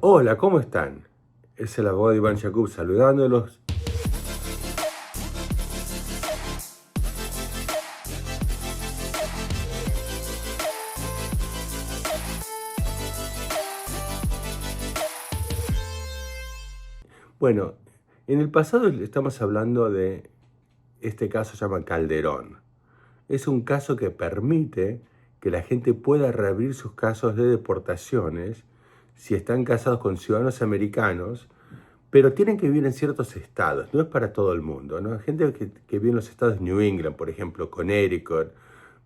Hola, ¿cómo están? Es el abogado Iván Yacoub saludándolos. Bueno, en el pasado estamos hablando de este caso, se llama Calderón. Es un caso que permite que la gente pueda reabrir sus casos de deportaciones si están casados con ciudadanos americanos, pero tienen que vivir en ciertos estados, no es para todo el mundo, ¿no? Gente que vive en los estados de New England, por ejemplo, Connecticut,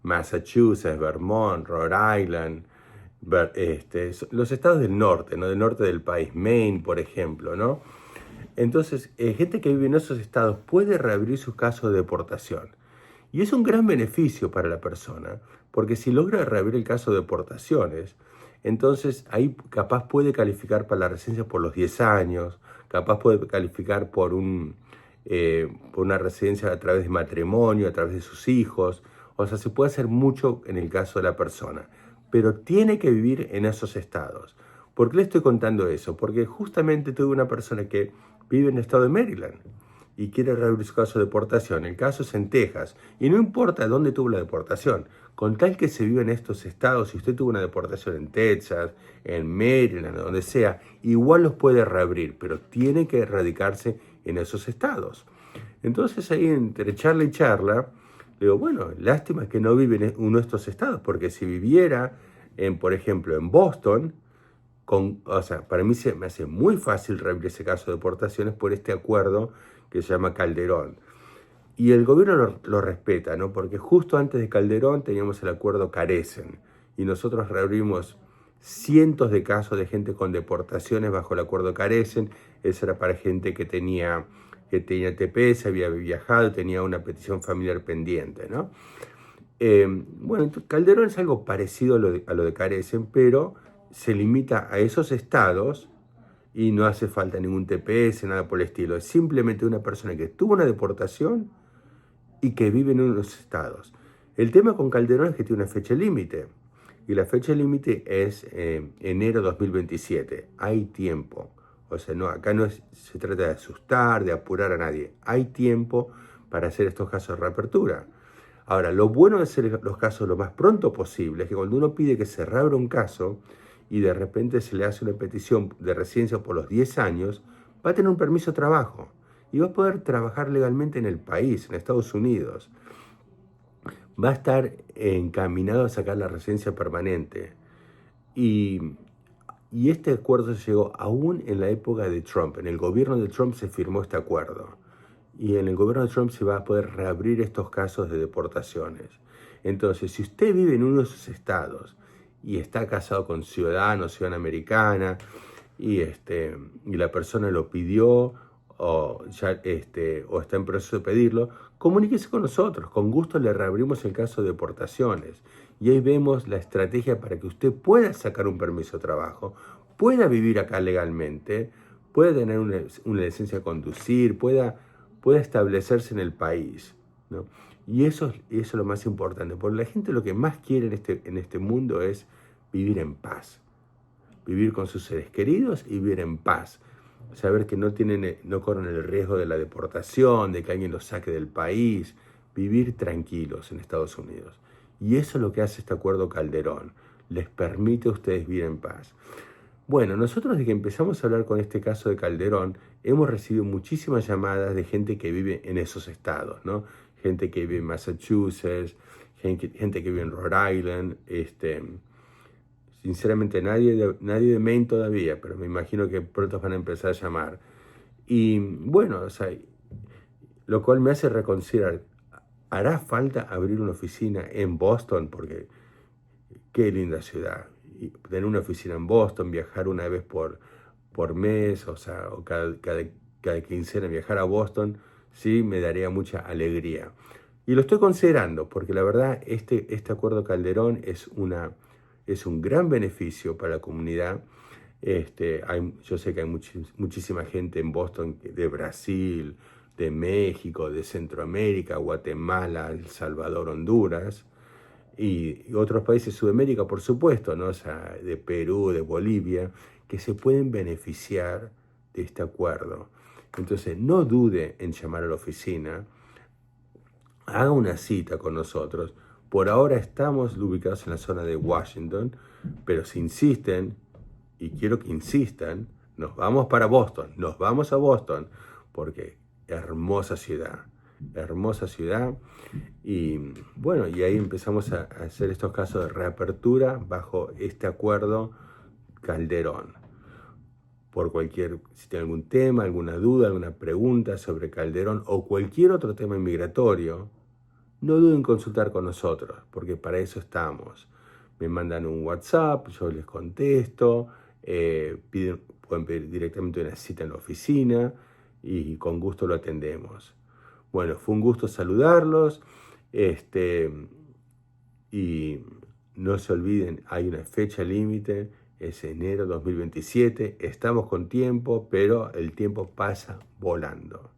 Massachusetts, Vermont, Rhode Island, los estados del norte, ¿no? Del norte del país, Maine, por ejemplo, ¿no? Entonces, gente que vive en esos estados puede reabrir sus casos de deportación. Y es un gran beneficio para la persona, porque si logra reabrir el caso de deportaciones, entonces ahí capaz puede calificar para la residencia por los 10 años, capaz puede calificar por una residencia a través de matrimonio, a través de sus hijos. O sea, se puede hacer mucho en el caso de la persona, pero tiene que vivir en esos estados. ¿Por qué le estoy contando eso? Porque justamente tuve una persona que vive en el estado de Maryland y quiere reabrir su caso de deportación. El caso es en Texas. Y no importa dónde tuvo la deportación, con tal que se vive en estos estados, si usted tuvo una deportación en Texas, en Maryland, donde sea, igual los puede reabrir, pero tiene que radicarse en esos estados. Entonces ahí entre charla y charla, le digo, bueno, lástima que no vive en uno de estos estados, porque si viviera, por ejemplo, en Boston, o sea, para mí me hace muy fácil reabrir ese caso de deportaciones por este acuerdo que se llama Calderón. Y el gobierno lo respeta, ¿no? Porque justo antes de Calderón teníamos el acuerdo Carecen y nosotros reabrimos cientos de casos de gente con deportaciones bajo el acuerdo Carecen. Eso era para gente que tenía TPS, había viajado, tenía una petición familiar pendiente, ¿no? Bueno, Calderón es algo parecido a lo de Carecen, pero se limita a esos estados y no hace falta ningún TPS, nada por el estilo. Es simplemente una persona que tuvo una deportación y que vive en uno de los estados. El tema con Calderón es que tiene una fecha límite, y la fecha límite es enero 2027. Hay tiempo. O sea, acá no se trata de asustar, de apurar a nadie. Hay tiempo para hacer estos casos de reapertura. Ahora, lo bueno de hacer los casos lo más pronto posible es que cuando uno pide que se reabra un caso y de repente se le hace una petición de residencia por los 10 años, va a tener un permiso de trabajo y va a poder trabajar legalmente en el país, en Estados Unidos. Va a estar encaminado a sacar la residencia permanente. Y este acuerdo se llegó aún en la época de Trump. En el gobierno de Trump se firmó este acuerdo. Y en el gobierno de Trump se va a poder reabrir estos casos de deportaciones. Entonces, si usted vive en uno de esos estados y está casado con ciudadana americana, y la persona lo pidió o está en proceso de pedirlo, comuníquese con nosotros. Con gusto le reabrimos el caso de deportaciones. Y ahí vemos la estrategia para que usted pueda sacar un permiso de trabajo, pueda vivir acá legalmente, pueda tener una licencia de conducir, pueda establecerse en el país, ¿no? Y eso es lo más importante, porque la gente lo que más quiere en este mundo es vivir en paz, vivir con sus seres queridos y vivir en paz, saber que no corren el riesgo de la deportación, de que alguien los saque del país, vivir tranquilos en Estados Unidos. Y eso es lo que hace este acuerdo Calderón, les permite a ustedes vivir en paz. Bueno, nosotros desde que empezamos a hablar con este caso de Calderón, hemos recibido muchísimas llamadas de gente que vive en esos estados, ¿no? Gente que vive en Massachusetts, gente que vive en Rhode Island, sinceramente nadie de Maine todavía, pero me imagino que pronto van a empezar a llamar. Y bueno, o sea, lo cual me hace reconsiderar, ¿hará falta abrir una oficina en Boston? Porque qué linda ciudad. Y tener una oficina en Boston, viajar una vez por mes, o sea, o cada quincena viajar a Boston, sí, me daría mucha alegría. Y lo estoy considerando, porque la verdad, este acuerdo Calderón es un gran beneficio para la comunidad. Yo sé que hay muchísima gente en Boston de Brasil, de México, de Centroamérica, Guatemala, El Salvador, Honduras, y otros países de Sudamérica, por supuesto, ¿no? O sea, de Perú, de Bolivia, que se pueden beneficiar de este acuerdo. Entonces, no dude en llamar a la oficina, haga una cita con nosotros. Por ahora estamos ubicados en la zona de Washington, pero si insisten, y quiero que insistan, nos vamos para Boston, nos vamos a Boston, porque hermosa ciudad, y bueno, y ahí empezamos a hacer estos casos de reapertura bajo este acuerdo Calderón. Si tiene algún tema, alguna duda, alguna pregunta sobre Calderón o cualquier otro tema inmigratorio, no duden en consultar con nosotros, porque para eso estamos. Me mandan un WhatsApp, yo les contesto, pueden pedir directamente una cita en la oficina y con gusto lo atendemos. Bueno, fue un gusto saludarlos, y no se olviden, hay una fecha límite, es enero 2027, estamos con tiempo, pero el tiempo pasa volando.